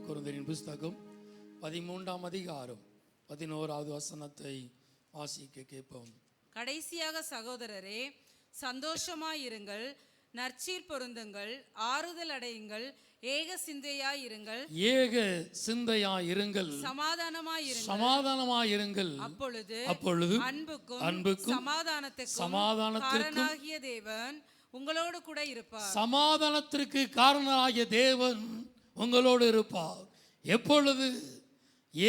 கொரிந்தியரின் புஸ்தகம் 13ஆம் அதிகாரம் 11வது வசனத்தை வாசிக்க கேட்போம். கடைசியாக சகோதரரே, சந்தோஷமாயிருங்கள், நற்சீர் பொருந்துங்கள், ஆறுதல் அடையுங்கள், ஏக சிந்தையாயிருங்கள், சமாதானமாயிருங்கள். அப்பொழுது அன்புக்கும் சமாதானத்திற்கும் தேவன் உங்களோடு கூட இருப்பார். சமாதானத்திற்கு காரணராகிய தேவன் உங்களோடு இருப்பார். எப்பொழுது?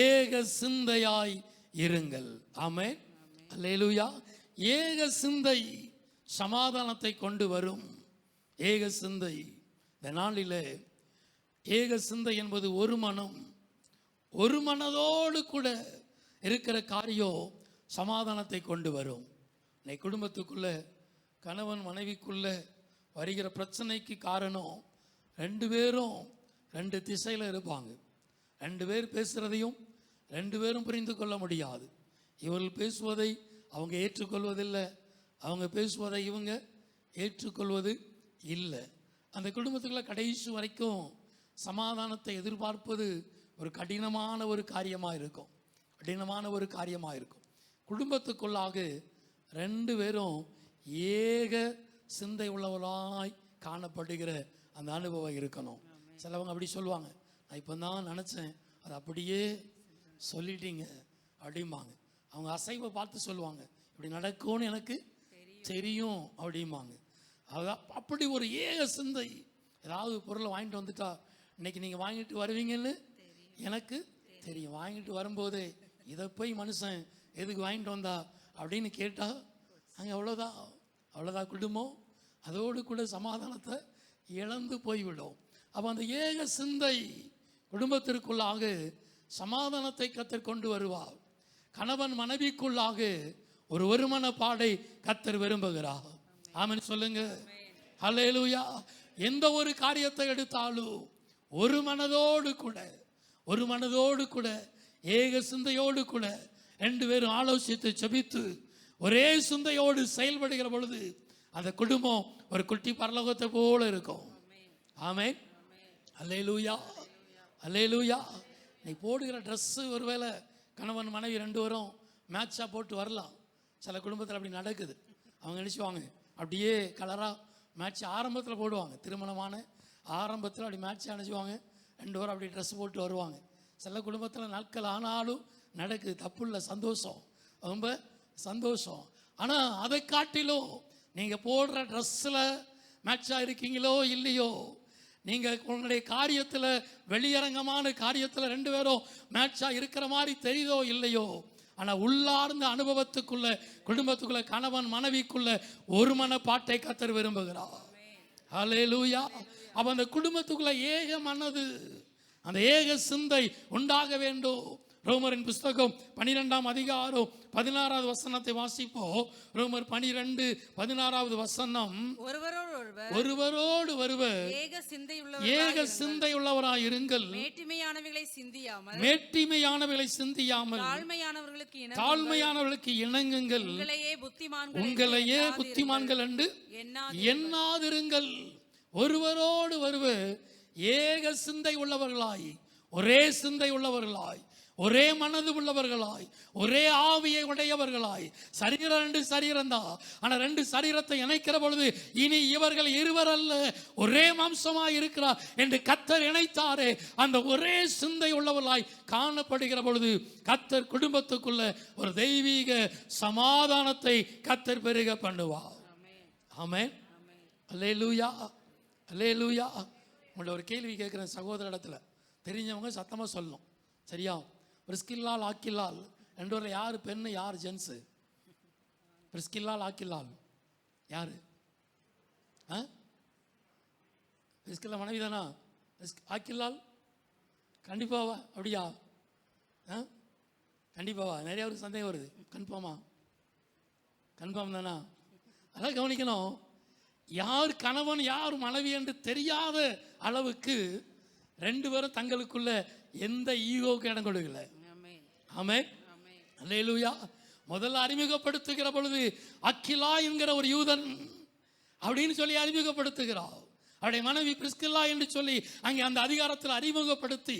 ஏக சிந்தையாய் இருங்கள். ஆமென், அல்லேலூயா. ஏக சிந்தை சமாதானத்தை கொண்டு வரும். ஏக சிந்தை, இந்த நாளிலே ஏக சிந்தை என்பது ஒரு மனம், ஒரு மனதோடு கூட இருக்கிற காரியம் சமாதானத்தை கொண்டு வரும். இன்னைக்கு குடும்பத்துக்குள்ள, கணவன் மனைவிக்குள்ள வருகிற பிரச்சனைக்கு காரணம் ரெண்டு பேரும் ரெண்டு திசையில் இருப்பாங்க. ரெண்டு பேர் பேசுகிறதையும் ரெண்டு பேரும் புரிந்து கொள்ள முடியாது. இவர்கள் பேசுவதை அவங்க ஏற்றுக்கொள்வதில்லை, அவங்க பேசுவதை இவங்க ஏற்றுக்கொள்வது இல்லை. அந்த குடும்பத்துக்குள்ள கடைசி வரைக்கும் சமாதானத்தை எதிர்பார்ப்பது ஒரு கடினமான ஒரு காரியமாக இருக்கும். குடும்பத்துக்குள்ளாக ரெண்டு பேரும் ஏக சிந்தை உள்ளவர்களாய் காணப்படுகிற அந்த அனுபவம் இருக்கணும். சிலவங்க அப்படி சொல்லுவாங்க, நான் இப்போ தான் நினச்சேன், அது அப்படியே சொல்லிட்டீங்க அப்படிம்பாங்க. அவங்க அசைவை பார்த்து சொல்லுவாங்க, இப்படி நடக்கும்னு எனக்கு தெரியும் அப்படிம்பாங்க. அப்படி ஒரு ஏக சிந்தை. ஏதாவது பொருளை வாங்கிட்டு வந்துட்டா, இன்னைக்கு நீங்கள் வாங்கிட்டு வருவீங்கன்னு எனக்கு தெரியும். வாங்கிட்டு வரும்போதே இதை போய் மனுஷன் எதுக்கு வாங்கிட்டு வந்தா அப்படின்னு கேட்டால் அங்கே அவ்வளோதான் குடும்பம் அதோடு கூட சமாதானத்தை இழந்து போய்விடும். அப்போ அந்த ஏக சிந்தை குடும்பத்திற்குள்ளாக சமாதானத்தை கர்த்தர் கொண்டு வருவார். கணவன் மனைவிக்குள்ளாக ஒரு ஒருமன பாடை கர்த்தர் விரும்புகிறார். ஆமென் சொல்லுங்க, அல்லேலூயா. எந்த ஒரு காரியத்தை எடுத்தாலும் ஒரு மனதோடு கூட ஏக சிந்தையோடு கூட ரெண்டு பேரும் ஆலோசித்து ஜெபித்து ஒரே சிந்தையோடு செயல்படுகிற பொழுது அந்த குடும்பம் ஒரு குட்டி பரலோகத்தை போல இருக்கும். ஆமென், அல்லேலூயா, அல்லேலூயா. நீ போடுகிற ட்ரெஸ்ஸு ஒருவேளை கணவன் மனைவி ரெண்டு பேரும் மேட்சாக போட்டு வரலாம். சில குடும்பத்தில் அப்படி நடக்குது. அவங்க நினச்சிவாங்க அப்படியே கலராக மேட்ச் ஆரம்பத்தில் போடுவாங்க. திருமணமான ஆரம்பத்தில் அப்படி மேட்ச் அணைச்சிவாங்க, ரெண்டு பேரும் அப்படி ட்ரெஸ் போட்டு வருவாங்க. சில குடும்பத்தில் நாட்கள் ஆனாலும் நடக்குது. தப்பு இல்லை, சந்தோஷம், ரொம்ப சந்தோஷம். ஆனால் அதை காட்டிலும் நீங்கள் போடுற ட்ரெஸ்ஸில் மேட்சாக இருக்கீங்களோ இல்லையோ, நீங்கள் உங்களுடைய காரியத்தில் வெளியரங்கமான காரியத்தில் ரெண்டு பேரும் மேட்சாக இருக்கிற மாதிரி தெரியுதோ இல்லையோ, ஆனால் உள்ளார்ந்த அனுபவத்துக்குள்ள குடும்பத்துக்குள்ள கணவன் மனைவிக்குள்ள ஒரு மன பாட்டை கர்த்தர் விரும்புகிறார். அல்லேலூயா. அப்போ அந்த குடும்பத்துக்குள்ள ஏக மனது, அந்த ஏக சிந்தை உண்டாக வேண்டும். ரோமரின் புஸ்தகம் 12ஆம் அதிகாரம் 16வது வசனத்தை வாசிப்போம். ரோமர் 12:16வது வசனம், ஒருவரோடு ஒருவர் ஏக சிந்தை உள்ளவராய் இருங்கள், மேட்டிமையானவைகளை சிந்தியாமல் தாழ்மையானவர்களுக்கு இணங்குங்கள், உங்களையே புத்திமான்கள் என்று எண்ணாதிருங்கள். ஒருவரோடு ஒருவர் ஏக சிந்தை உள்ளவர்களாய், ஒரே சிந்தை உள்ளவர்களாய், ஒரே மனது உள்ளவர்களாய், ஒரே ஆவியை உடையவர்களாய். சரீரம் ரெண்டு சரீரம் தான், ஆனால் ரெண்டு சரீரத்தை இணைக்கிற பொழுது இனி இவர்கள் இருவர் அல்ல, ஒரே மாம்சமாய் இருக்கிறார் என்று கர்த்தர் இணைத்தாரே. அந்த ஒரே சிந்தை உள்ளவர்களாய் காணப்படுகிற பொழுது கர்த்தர் குடும்பத்துக்குள்ள ஒரு தெய்வீக சமாதானத்தை கர்த்தர் பெருக பண்ணுவார். ஆமென், அல்லேலூயா, அல்லேலூயா. உங்களை ஒரு கேள்வி கேட்குறேன் சகோதர இடத்துல, தெரிஞ்சவங்க சத்தமாக சொல்லணும், சரியா? பிரிஸ்கில்லால் ஆக்கில்லால் ரெண்டு யார் பெண்ணு யார் ஜென்ஸு? பிரிஸ்கில்லால் ஆக்கில்லால் யார்? பிரிஸ்கில்லா மனைவி தானா? ஆக்கில்லால் கண்டிப்பாவா? அப்படியா? கண்டிப்பாவா? நிறைய ஒரு சந்தேகம் வருது. கன்ஃபார்ம் தானா? அதான் கவனிக்கணும். யார் கணவன் யார் மனைவி என்று தெரியாத அளவுக்கு ரெண்டு பேரும் தங்களுக்குள்ள எந்த ஈகோவுக்கு இடம் கொடுக்கல. ஆமென், அல்லேலூயா. முதல்ல அறிமுகப்படுத்துகிற பொழுது அக்கிலா என்கிற ஒரு யூதன் அப்படின்னு சொல்லி அறிமுகப்படுத்துகிறார். அவருடைய மனைவி பிரிஸ்கில்லா என்று சொல்லி அங்கே அந்த அதிகாரத்தில் அறிமுகப்படுத்தி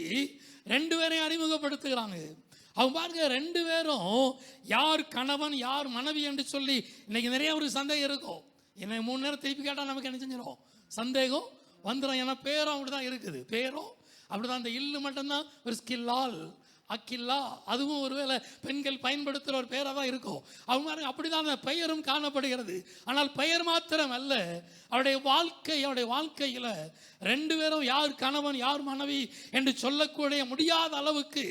2 பேரையும் அறிமுகப்படுத்துகிறாங்க. அவங்க பாருங்க, 2 பேரும் யார் கணவன் யார் மனைவி என்று சொல்லி இன்னைக்கு நிறைய ஒரு சந்தேகம் இருக்கும். என்னை 3 நேரம் திருப்பி கேட்டால் நமக்கு என்ன செஞ்சிடும், சந்தேகம் வந்துடும். ஏன்னா பேரும் அப்படிதான் இருக்குது, பேரும் அப்படிதான். அந்த இல்லு மட்டும்தான் பிரிஸ்கில்லால் அக்கில்லா, அதுவும் ஒருவேளை பெண்கள் பயன்படுத்துகிற ஒரு பெயராக தான் இருக்கும். அவங்க அப்படிதான் அந்த பெயரும் காணப்படுகிறது. ஆனால் பெயர் மாத்திரம் அல்ல, அவருடைய வாழ்க்கையில் 2 பேரும் யார் கணவன் யார் மனைவி என்று சொல்லக்கூடிய முடியாத அளவுக்கு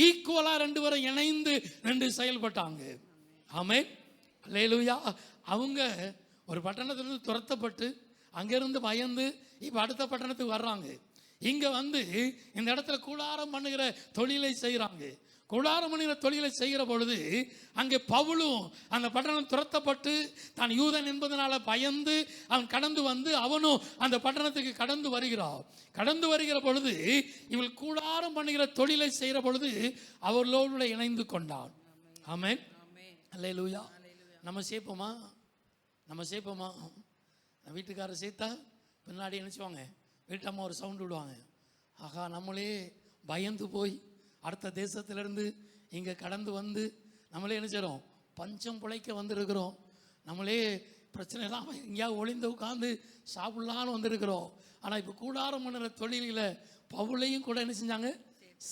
ஈக்குவலாக 2 பேரும் இணைந்து நின்று செயல்பட்டாங்க. ஆமென், அல்லேலூயா. அவங்க ஒரு பட்டணத்திலிருந்து துரத்தப்பட்டு அங்கிருந்து பயந்து இப்போ அடுத்த பட்டணத்துக்கு வர்றாங்க. இங்கே வந்து இந்த இடத்துல கூடாரம் பண்ணுகிற தொழிலை செய்கிறாங்க. கூடாரம் பண்ணுகிற தொழிலை செய்கிற பொழுது அங்கே பவுலும் அந்த பட்டணம் துரத்தப்பட்டு தான் யூதன் என்பதனால பயந்து அவன் கடந்து வந்து அவனும் அந்த பட்டணத்துக்கு கடந்து வருகிற பொழுது இவள் கூடாரம் பண்ணுகிற தொழிலை செய்கிற பொழுது அவர்களோடு இணைந்து கொண்டான். ஆமென், அல்லேலூயா. நம்ம சேர்ப்போமா? வீட்டுக்காரர் சேர்த்தா பின்னாடி நினச்சிவாங்க, வீட்டம்மா ஒரு சவுண்டு விடுவாங்க. ஆகா, நம்மளே பயந்து போய் அடுத்த தேசத்திலிருந்து இங்கே கடந்து வந்து நம்மளே நினச்சிடும் பஞ்சம் பிழைக்க வந்திருக்கிறோம். நம்மளே பிரச்சனை இல்லாமல் எங்கேயாவது ஒளிந்து உட்காந்து சாப்பிடலான்னு வந்திருக்கிறோம். ஆனால் இப்போ கூடாரம் பண்ணுற தொழிலில் பவுலையும் கூட என்ன செஞ்சாங்க,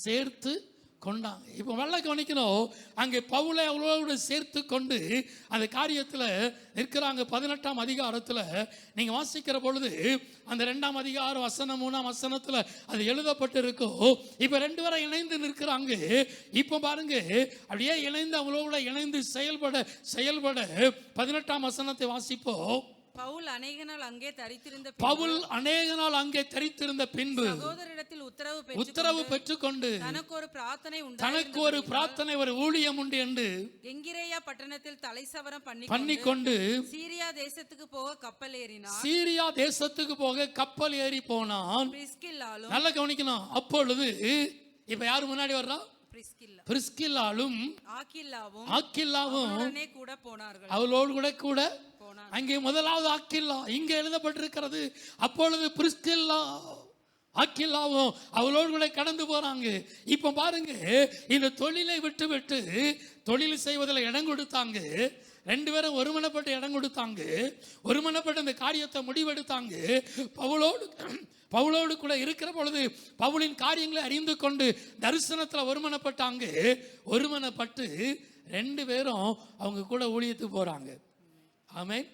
சேர்த்து கொண்டாங்க. இப்போ நல்லா கவனிக்கணும், அங்கே பவுலை அவளோடு சேர்த்து கொண்டு அந்த காரியத்தில் இருக்கிறாங்க. 18ஆம் அதிகாரத்தில் நீங்கள் வாசிக்கிற பொழுது அந்த 2ஆம் அதிகாரம் வசனம் 3ஆம் வசனத்தில் அது எழுதப்பட்டு இருக்கும். இப்போ 2 பேரும் இணைந்து நிற்கிறாங்க. இப்போ பாருங்க, அப்படியே இணைந்து அவங்களோட இணைந்து செயல்பட 18ஆம் வசனத்தை வாசிப்போம். பவுல் அநேக நாள் அங்கே தரித்திருந்த பின்பு சகோதரரிடத்தில் உத்தரவு பெற்றுக்கொண்டு தனக்கு ஒரு பிரார்த்தனை ஒரு ஊழியம் உண்டு என்று எங்கிரேயா பட்டணத்தில் தலைசவரம் பண்ணிக்கொண்டு சீரியா தேசத்துக்கு போக கப்பல் ஏறி போனான். நல்லா கவனிக்கணும். அப்பொழுது இப்ப யாரு முன்னாடி வர்றா? பிரிஸ்கில்லாலும் ஆக்கில்லாவும் அவளோடு கூட அங்கே முதலாவது ஆக்கில்லா இங்கே எழுதப்பட்டிருக்கிறது. அப்பொழுது பிரிஸ்கில்லா ஆக்கில்லாவும் அவளோடு கூட கடந்து போறாங்க. இப்ப பாருங்க, இந்த தொழிலை விட்டு தொழில் செய்வதில் இடம் கொடுத்தாங்க. 2 பேரும் ஒருமனப்பட்டு இடம் கொடுத்தாங்க. ஒருமனப்பட்டு அந்த காரியத்தை முடிவெடுத்தாங்க. பவுலோடு கூட இருக்கிற பொழுது பவுலின் காரியங்களை அறிந்து கொண்டு தரிசனத்தில் ஒருமனப்பட்டாங்க. ஒருமனப்பட்டு 2 பேரும் அவங்க கூட ஊழியத்துக்கு போறாங்க. ஆமென்.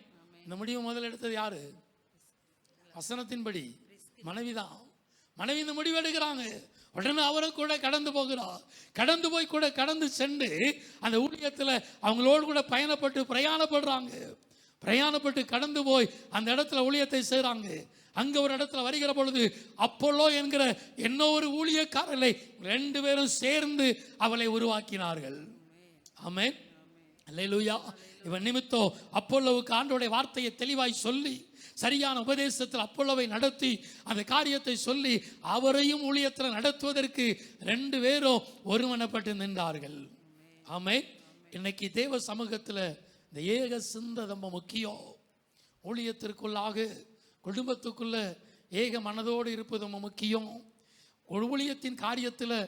இந்த முடிவு முதல்ல எடுத்தது யாரு? வசனத்தின்படி மனைவிதான். மனைவி இந்த முடிவு எடுக்கிறாங்க. உடனே அவரை கூட கடந்து போகிறார். கடந்து போய் கூட கடந்து சென்று அந்த ஊழியத்தில் அவங்களோடு கூட பிரயாணப்பட்டு கடந்து போய் அந்த இடத்துல ஊழியத்தை செய்கிறாங்க. அங்கே ஒரு இடத்துல வருகிற பொழுது அப்போலோ என்கிற இன்னொரு ஊழியக்காரர்களை 2 பேரும் சேர்ந்து அவளை உருவாக்கினார்கள். ஆமென், அல்லேலூயா. இவன் நிமித்தம் அப்போலோவுக்கு ஆண்டவருடைய வார்த்தையை தெளிவாய் சொல்லி சரியான உபதேசத்தில் அப்போலோவை நடத்தி அந்த காரியத்தை சொல்லி அவரையும் ஊழியத்தில் நடத்துவதற்கு 2 பேரும் ஒருமனப்பட்டு நின்றார்கள். ஆமென். இன்னைக்கு தேவ சமூகத்தில் இந்த ஏக சிந்தை ரொம்ப முக்கியம். ஊழியத்திற்குள்ளாக குடும்பத்துக்குள்ள ஏக மனதோடு இருப்பது ரொம்ப முக்கியம். ஊழியத்தின் காரியத்தில்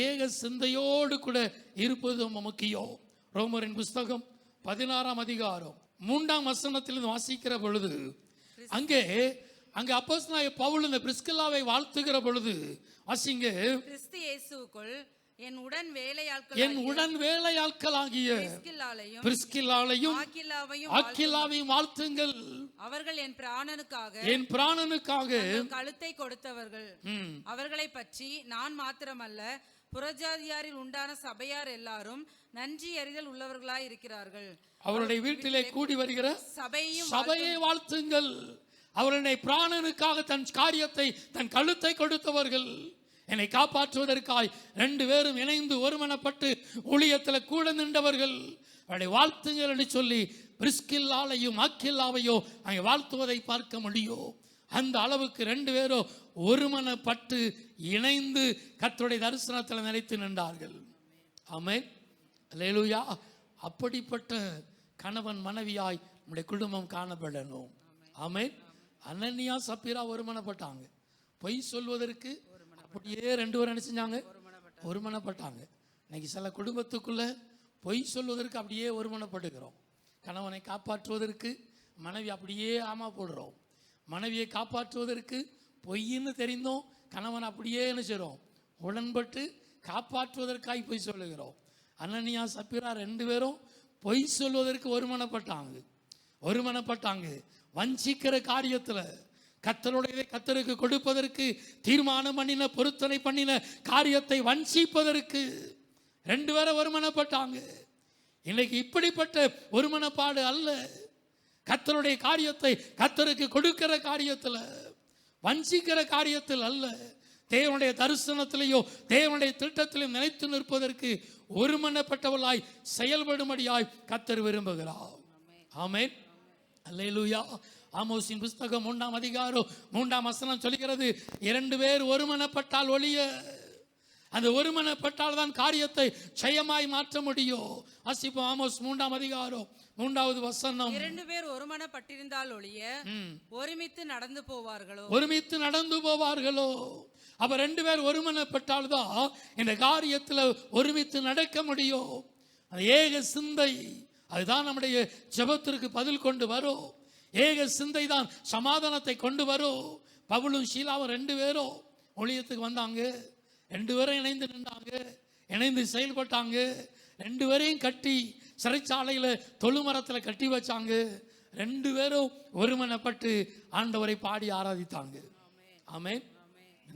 ஏக சிந்தையோடு கூட இருப்பது ரொம்ப முக்கியம். ரோமரின் புஸ்தகம் 16ஆம் அதிகாரம் 3ஆம் வசனத்திலிருந்து வாசிக்கிற பொழுது அங்கே அப்போஸ்தலனாகிய பவுல் இந்த பிரிஸ்கில்லாவை வாழ்த்துகிற பொழுது வாசிங்க. கிறிஸ்து இயேசுவுக்குள் என் உடன் வேலையாட்களாகிய பிரிஸ்கில்லாளையும் ஆக்கில்லாவையும் வாழ்த்துங்கள். அவர்கள் என் பிராணனுக்காக கழுத்தை கொடுத்தவர்கள். அவர்களை பற்றி நான் மாத்திரமல்ல, புறஜாதியாரில் உண்டான சபையார் எல்லாரும் நன்றி அறிதல் உள்ளவர்களாய் இருக்கிறார்கள். அவருடைய வீட்டிலே கூடி வருகிற சபையை வாழ்த்துங்கள். அவருடைய பிராணனுக்காக தன் காரியத்தை தன் கழுத்தை கொடுத்தவர்கள், என்னை காப்பாற்றுவதற்காய் 2 பேரும் இணைந்து ஒருமனப்பட்டு ஊழியத்தில் கூட நின்றவர்கள், அவருடைய வாழ்த்துங்கள் என்று சொல்லி பிரிஸ்கில்லாவையும் ஆக்கில்லாவையும் அங்கே வாழ்த்துவதை பார்க்க முடியும். அந்த அளவுக்கு 2 பேரும் ஒருமனப்பட்டு இணைந்து கர்த்தருடைய தரிசனத்தில் நிலைத்து நின்றார்கள். ஆமென், அல்லேலூயா. அப்படிப்பட்ட கணவன் மனைவியாய் நம்முடைய குடும்பம் காணப்படணும். ஆமென், அனனியா சப்பீரா ஒருமனப்பட்டாங்க. பொய் சொல்வதற்கு அப்படியே ரெண்டு பேரும் என்ன செஞ்சாங்க? ஒருமனப்பட்டாங்க. இன்னைக்கு சில குடும்பத்துக்குள்ள பொய் சொல்வதற்கு அப்படியே ஒருமனப்படுகிறோம். கணவனை காப்பாற்றுவதற்கு மனைவி அப்படியே ஆமா போடுறோம். மனைவியை காப்பாற்றுவதற்கு பொய்ன்னு தெரிந்தோம் கணவன் அப்படியே என்ன செய்கிறோம்? உடன்பட்டு காப்பாற்றுவதற்காக பொய் சொல்லுகிறோம். அனனியா சப்பீரா ரெண்டு பேரும் பொய் சொல்வதற்கு ஒருமனப்பட்டாங்க. வஞ்சிக்கிற காரியத்தில் கர்த்தருடையதை கர்த்தருக்கு கொடுப்பதற்கு தீர்மானம் பண்ணின, பொருத்தனை பண்ணின காரியத்தை வஞ்சிப்பதற்கு ரெண்டு பேரும் ஒருமனப்பட்டாங்க. இன்னைக்கு இப்படிப்பட்ட ஒருமனப்பாடு அல்ல. கர்த்தருடைய காரியத்தை கர்த்தருக்கு கொடுக்கிற காரியத்தில், வஞ்சிக்கிற காரியத்தில் அல்ல, தேவனுடைய தரிசனத்திலேயோ தேவனுடைய திட்டத்திலும் நிலைத்து நிற்பதற்கு ஒருமனப்பட்டவர்களாய் செயல்படும்படியாய் கர்த்தர் விரும்புகிறார். ஆமென், அல்லேலூயா. ஆமோஸின் புஸ்தகம் 3ஆம் அதிகாரம் 3ஆம் வசனம் சொல்கிறது, 2 பேர் ஒருமனப்பட்டால் ஒழிய, அந்த ஒருமனப்பட்டால் தான் காரியத்தை ஜெயமாய் மாற்ற முடியும். வாசிப்போம் ஆமோஸ் 3ஆம் அதிகாரம் 3வது வசனம். 2 பேர் ஒருமனப்பட்டிருந்தால் ஒழிய ஒருமித்து நடந்து போவார்களோ. அப்ப 2 பேர் ஒருமனப்பட்டால் தான் இந்த காரியத்தில் ஒருமித்து நடக்க முடியும். அந்த ஏக சிந்தை அதுதான் நம்முடைய ஜெபத்திற்கு பதில் கொண்டு வரும். ஏக சிந்தை தான் சமாதானத்தை கொண்டு வரும். பவுலும் ஷீலாவும் 2 பேரும் ஊழியத்துக்கு வந்தாங்க. 2 பேரும் இணைந்து நின்றாங்க, இணைந்து செயல்பட்டாங்க. 2 பேரையும் கட்டி சிறைச்சாலையில் தொழுமரத்தில் கட்டி வச்சாங்க. 2 பேரும் ஒருமனப்பட்டு ஆண்டவரை பாடி ஆராதித்தாங்க. ஆமென்.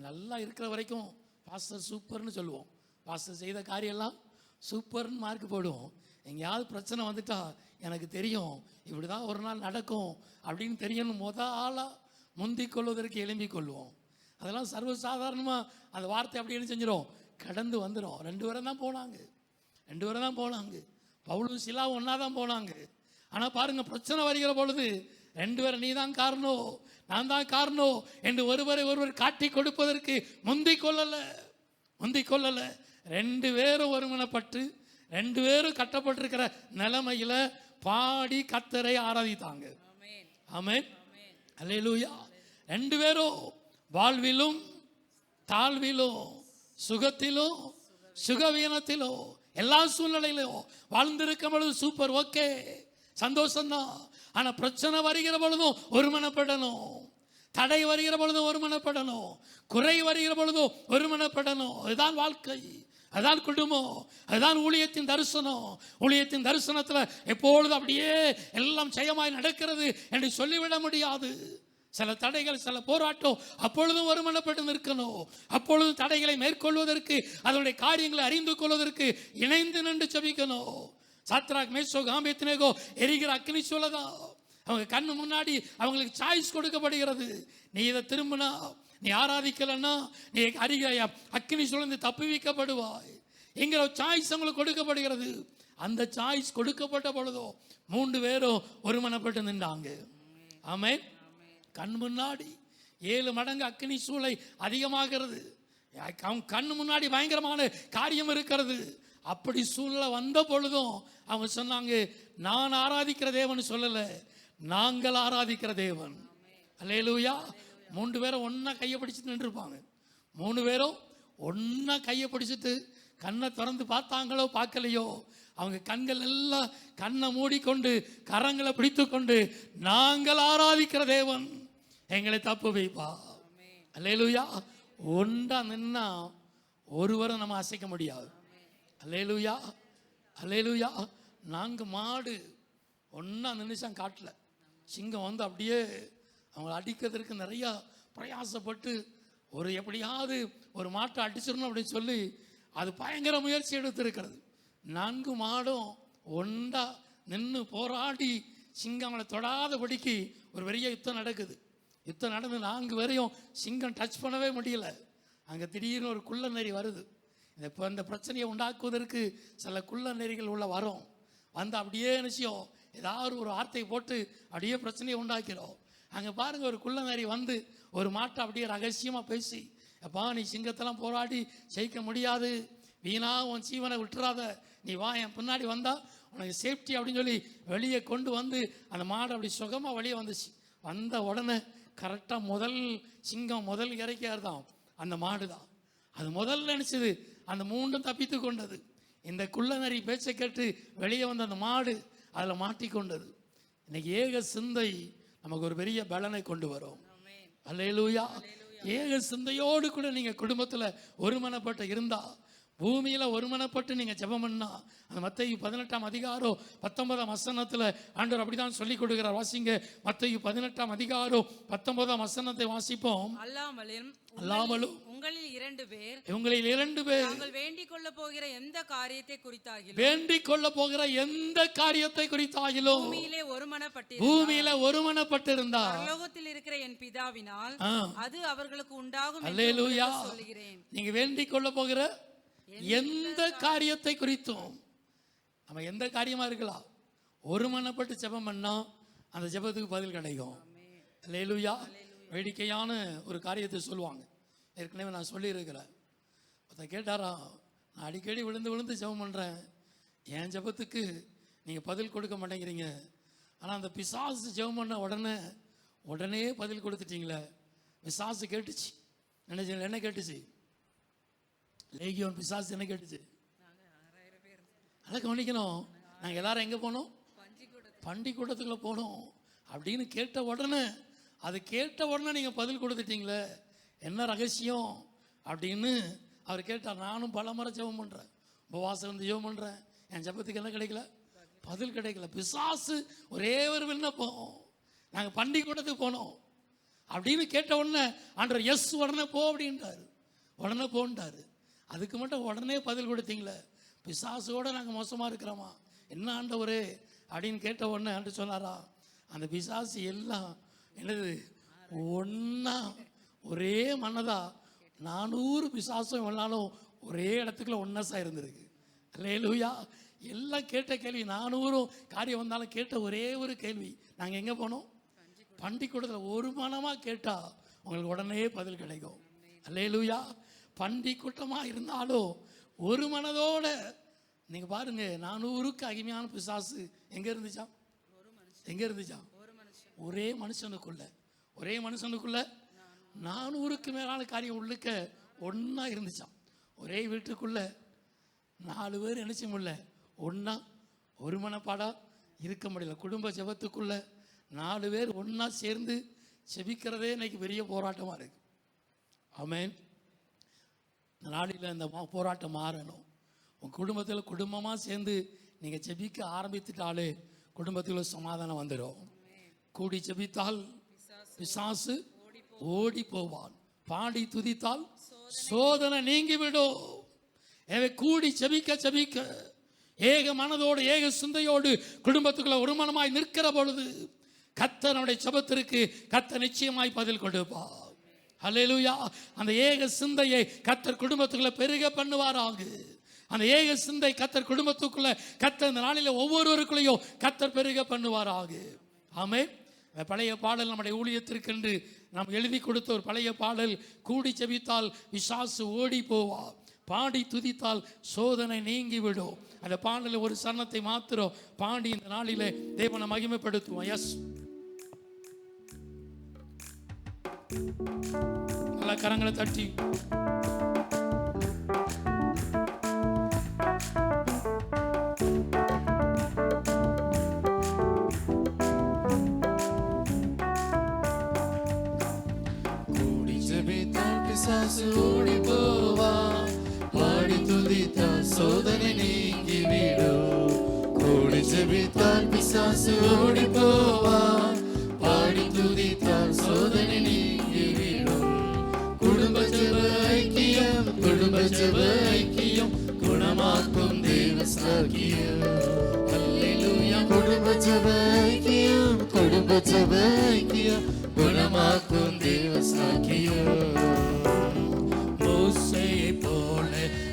நல்லா இருக்கிற வரைக்கும் பாஸ்டர் சூப்பர்னு சொல்லுவோம். பாஸ்டர் செய்த காரியெல்லாம் சூப்பர்னு மார்க் போடுவோம். எங்கேயாவது பிரச்சனை வந்துட்டா எனக்கு தெரியும் இப்படி தான் ஒரு நாள் நடக்கும் அப்படின்னு தெரியணும் ஆளாக முந்திக் கொள்வதற்கு எழும்பிக் கொள்வோம். அதெல்லாம் சர்வசாதாரணமாக அந்த வார்த்தை அப்படின்னு செஞ்சிடும், கடந்து வந்துடும். 2 பேரும் தான் போனாங்க. பவுலும் ஷீலாவும் ஒன்றா தான் போனாங்க. ஆனால் பாருங்க, பிரச்சனை வருகிற பொழுது 2 பேரும் நீ தான் காரணம், நான் தான் காரணம் என்று ஒருவர் காட்டி கொடுப்பதற்கு முந்திக் கொள்ளலை. 2 பேரும் ஒருமனப்பட்டு 2 பேரும் கட்டப்பட்டிருக்கிற நிலைமையில பாடி கர்த்தரை ஆராதித்தாங்க. ஆமென், அல்லேலூயா. 2 பேரும் வாழ்விலும் தாழ்விலும் சுகத்திலும் சுகவீனத்திலும் எல்லா சூழ்நிலையிலும் வாழ்ந்திருக்க பொழுது சூப்பர், ஓகே, சந்தோஷம்தான். ஆனா பிரச்சனை வருகிற பொழுதும் ஒருமனப்படணும், தடை வருகிற பொழுதும் ஒருமனப்படணும், குறை வருகிற பொழுதும் ஒருமனப்படணும். அதுதான் வாழ்க்கை, அதுதான் குடும்பம், அதுதான் ஊழியத்தின் தரிசனம். ஊழியத்தின் தரிசனத்தில் எப்பொழுதும் அப்படியே எல்லாம் ஜெயமாய் நடக்கிறது என்று சொல்லிவிட முடியாது. சில தடைகள், சில போராட்டம், அப்பொழுதும் ஒருமனப்பட்டு நிற்கணும். அப்பொழுதும் தடைகளை மேற்கொள்வதற்கு, அதனுடைய காரியங்களை அறிந்து கொள்வதற்கு இணைந்து நின்று ஜெபிக்கணும். சாத்ராக், மேஷாக், ஆபேத்நேகோ எரிகிற அக்னி சூளைதான். அவங்க கண்ணு முன்னாடி அவங்களுக்கு சாய்ஸ் கொடுக்கப்படுகிறது. நீ இதை திரும்பினா, நீ ஆராதிக்கலன்னா நீ அருகிற அக்னி சூழ்ந்து தப்புவிக்கப்படுவாய் என்கிற சாய்ஸ் அவங்களுக்கு கொடுக்கப்படுகிறது. அந்த சாய்ஸ் கொடுக்கப்பட்ட பொழுதோ 3 பேரும் ஒருமனப்பட்டு நின்றாங்க. ஆமென். கண் முன்னாடி 7 மடங்கு அக்னி சூளை அதிகமாகிறது. கண் முன்னாடி பயங்கரமான காரியம் இருக்கிறது. அப்படி சூழ்நிலை வந்த பொழுதும் அவங்க சொன்னாங்க, நான் ஆராதிக்கிற தேவன் சொல்லல, நாங்கள் ஆராதிக்கிற தேவன். அல்லேலூயா. 3 பேரும் ஒன்னா கையை பிடிச்சிட்டு நின்றுருப்பாங்க. 3 பேரும் ஒன்னா கையை பிடிச்சிட்டு கண்ணை திறந்து பார்த்தாங்களோ பார்க்கலையோ, அவங்க கண்கள் எல்லாம் கண்ணை மூடிக்கொண்டு கரங்களை பிடித்து கொண்டு, நாங்கள் ஆராதிக்கிற தேவன் எங்களை தப்பு வைப்பா. அல்லேலூயா. ஒன்றா நின்னா ஒருவரை நம்ம அசைக்க முடியாது. அல்லேலூயா, அல்லேலூயா. 4 மாடு ஒன்றா நின்றுச்சான் காட்டில். சிங்கம் வந்து அப்படியே அவங்களை அடிக்கிறதுக்கு நிறையா பிரயாசப்பட்டு எப்படியாவது ஒரு மாட்டை அடிச்சிடணும் அப்படின்னு சொல்லி அது பயங்கர முயற்சி எடுத்திருக்கிறது. 4 மாடும் ஒன்றா நின்று போராடி சிங்கம் அவங்களை தொடாதபடிக்கு ஒரு பெரிய யுத்தம் நடக்குது. யுத்தம் நடந்து 4 பேரையும் சிங்கம் டச் பண்ணவே முடியல. அங்கே திடீர்னு ஒரு குள்ள நெறி வருது. இப்போ இந்த பிரச்சனையை உண்டாக்குவதற்கு சில குள்ள நெறிகள் உள்ள வரும். வந்து அப்படியே நிச்சயம் ஏதாவது ஒரு வார்த்தையை போட்டு அப்படியே பிரச்சனையை உண்டாக்கிறோம். அங்கே பாருங்க, ஒரு குள்ள நெறி வந்து ஒரு மாட்டை அப்படியே ரகசியமாக பேசி, அப்பா நீ சிங்கத்தெல்லாம் போராடி ஜெயிக்க முடியாது, வீணா உன் ஜீவனை விட்டுறாத, நீ வா என் பின்னாடி வந்தா உனக்கு சேஃப்டி அப்படின்னு சொல்லி வெளியே கொண்டு வந்து அந்த மாடு அப்படி சுகமாக வெளியே வந்துச்சு. வந்த உடனே கரெக்டாக முதல் சிங்கம் முதல் இறைக்கார் தான் அந்த மாடு தான். அது முதல்ல நினச்சது அந்த மூண்டும் தப்பித்து கொண்டது. இந்த குள்ளநரி பேச்சை கேட்டு வெளியே வந்த அந்த மாடு அதில் மாட்டிக்கொண்டது. இன்னைக்கு ஏக சிந்தை நமக்கு ஒரு பெரிய பலனை கொண்டு வரும். அல்லேலூயா. ஏக சிந்தையோடு கூட நீங்கள் குடும்பத்தில் ஒருமனப்பட்டு இருந்தால், பூமியில் ஒருமனப்பட்டு நீங்கள் ஜெபம் பண்ணா, அந்த மத்தேயு 18ஆம் அதிகாரம் 19ஆம் வசனத்தில் ஆண்டவர் அப்படிதான் சொல்லி கொடுக்கிறார். வாசிங்க, மத்தேயு 18ஆம் அதிகாரம் 19ஆம் வசனத்தை வாசிப்போம். அல்லாமலும் உங்களில் 2 பேர் தாங்கள் வேண்டிக் கொள்ள போகிற எந்த காரியத்தை குறித்தாகிலும் பூமியிலே ஒருமனப்பட்டிருந்தார் பரலோகத்தில் இருக்கிற என் பிதாவினால் அது அவர்களுக்கு உண்டாகும். அல்லேலூயா. நீங்க வேண்டிக் கொள்ள போகிற எந்த காரியத்தை குறித்தும், நம்ம எந்த காரியமா இருக்கலாம், ஒருமனப்பட்டு ஜெபம் பண்ணா அந்த ஜெபத்துக்கு பதில் கிடைக்கும். அல்லேலூயா. வேடிக்கையான ஒரு காரியத்தை சொல்லுவாங்க. ஏற்கனவே நான் சொல்லியிருக்கிறேன். அதை கேட்டாரா, நான் அடிக்கடி விழுந்து ஜெபம் பண்ணுறேன், என் ஜெபத்துக்கு நீங்கள் பதில் கொடுக்க மாட்டேங்கிறீங்க. ஆனால் அந்த பிசாசு ஜெபம் பண்ண உடனே பதில் கொடுத்துட்டீங்களே. பிசாசு கேட்டுச்சு, என்ன கேட்டுச்சு? லேகியோன் பிசாசு என்ன கேட்டுச்சு? அதை கவனிக்கணும். நாங்கள் எல்லாரும் எங்கே போனோம்? பண்டிக்கூடத்துக்குள்ள போனோம் அப்படின்னு கேட்ட உடனே நீங்கள் பதில் கொடுத்துட்டீங்களே, என்ன ரகசியம் அப்படின்னு அவர் கேட்டார். நானும் பல முறை ஜெபம் பண்ணுறேன், உபவாசம் வந்து ஜெபம் பண்ணுறேன், என் ஜெபத்துக்கு என்ன கிடைக்கல? பதில் கிடைக்கல. பிசாசு ஒரே ஒரு விண்ணப்பம், நாங்கள் பண்டிக்கூடத்துக்கு போனோம் அப்படின்னு கேட்ட உடனே ஆண்டவர் எஸ் உடனே போ அப்படின்ட்டாரு. உடனே போன்ட்டாரு. அதுக்கு மட்டும் உடனே பதில் கொடுத்தீங்களே, பிசாசோட நாங்கள் மோசமாக இருக்கிறோமா என்ன ஆண்டவரே அப்படின்னு கேட்ட உடனே ஆண்டு சொன்னாரா, அந்த பிசாசு எல்லாம் என்னது ஒன்றா ஒரே மனதா 400 பிசாசும் என்னாலும் ஒரே இடத்துக்குள்ள ஒன்னஸாக இருந்திருக்கு. அல்லேலூயா. எல்லாம் கேட்ட கேள்வி, 400 காரியம் வந்தாலும் கேட்ட ஒரே ஒரு கேள்வி, நாங்கள் எங்கே போனோம்? பண்டிக்கூடத்தில். ஒரு மனமாக கேட்டால் உங்களுக்கு உடனே பதில் கிடைக்கும். அல்லேலூயா. பண்டிக்கூட்டமாக இருந்தாலும் ஒரு மனதோட நீங்கள் பாருங்க, 400க்கு அகிமையான பிசாசு எங்கே இருந்துச்சான்? ஒரே மனுஷனுக்குள்ள 400க்கு மேலான காரியம் உள்ளுக்க ஒன்றா இருந்துச்சான். ஒரே வீட்டுக்குள்ள 4 பேர் நினைச்ச முடியல, ஒன்றா ஒரு மனப்பாடா இருக்க முடியல. குடும்ப ஜெபத்துக்குள்ள 4 பேர் ஒன்றா சேர்ந்து செபிக்கிறதே இன்னைக்கு பெரிய போராட்டமாக இருக்கு. ஆமென். இந்த நாளில் இந்த போராட்டம் மாறணும். உங்கள் குடும்பத்தில் குடும்பமாக சேர்ந்து நீங்கள் ஜெபிக்க ஆரம்பித்துட்டாலே குடும்பத்தில் சமாதானம் வந்துடும். கூடி ஜெபித்தால் பிசாசு ஓடி போவான், பாடி துதித்தால் சோதனை நீங்கிவிடும். எனவே கூடி ஜெபிக்க ஏக மனதோடு ஏக சிந்தையோடு குடும்பத்துக்குள்ள ஒரு மனமாய் நிற்கிற பொழுது கர்த்தர் நம்முடைய ஜெபத்திற்கு கர்த்தர் நிச்சயமாய் பதில் கொடுப்பார். அல்லேலூயா. அந்த ஏக சிந்தையை கர்த்தர் குடும்பத்துக்குள்ள பெருக பண்ணுவாராக. அந்த ஏக சிந்தை கர்த்தர் குடும்பத்துக்குள்ள கர்த்தர் இந்த நாளில் ஒவ்வொருவருக்குள்ளையும் கர்த்தர் பெருக பண்ணுவாராக. ஆமென். பழைய பாடல் நம்முடைய ஊழியத்திற்கென்று நாம் எழுதி கொடுத்த ஒரு பழைய பாடல், கூடி ஜெபித்தால் பிசாசு ஓடி போவார், பாடி துதித்தால் சோதனை நீங்கிவிடும். அந்த பாடலில் ஒரு சரணத்தை மாத்திரம் பாடி இந்த நாளிலே தேவனை மகிமைப்படுத்துவோம். எஸ், நல்ல கரங்களை தட்டி ஓடி போவா, பாடி துதித்தால் சோதனை நீங்கிவிடும். கூடி ஜெபித்தால் பிசாசு ஓடி போவா, பாடி துதித்தால் சோதனை நீங்கிவிடும். குடும்ப ஜெப ஐக்கியம் குணமாக்கும் தேவ சாக்கியம். அல்லேலூயா. குடும்ப ஜெப ஐக்கியம் குணமாக்கும் தேவ சாக்கியம். மோசேயை போல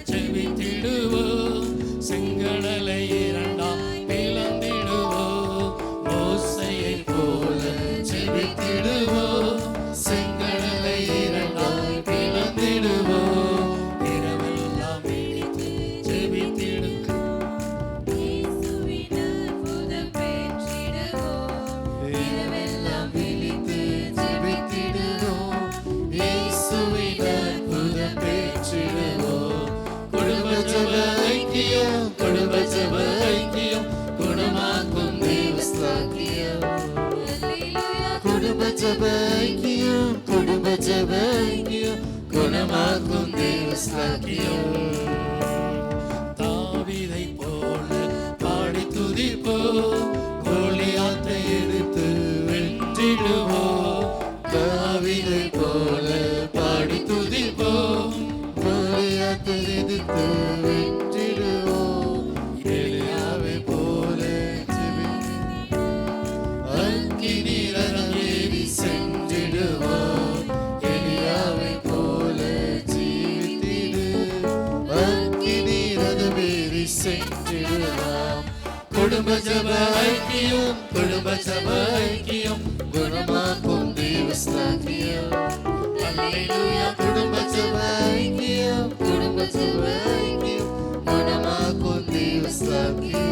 ஜெபித்திடுவோம், செங்கடலை இரண்டாம் பிளந்திடுவோம். மோசேயை போல ஜெபித்திடுவோம், செங்கடலை இரண்டாய் பிளந்திடுவோம். இரவெல்லாம் விழித்து ஜெபித்திடுவோம், இரவெல்லாம் விழித்து ஜெபித்திடுவோம். மாற்றிடுவார். குடும்ப ஜெப ஐக்கியம், குடும்ப ஜெப ஐக்கியம், குணமாக்கும் தேவஸ்தாக்கியம். அல்லேலூயா. குடும்ப ஜெப ஐக்கியம், குடும்ப ஜெப ஐக்கியம், குணமாக்கும் தேவஸ்தாக்கியம்.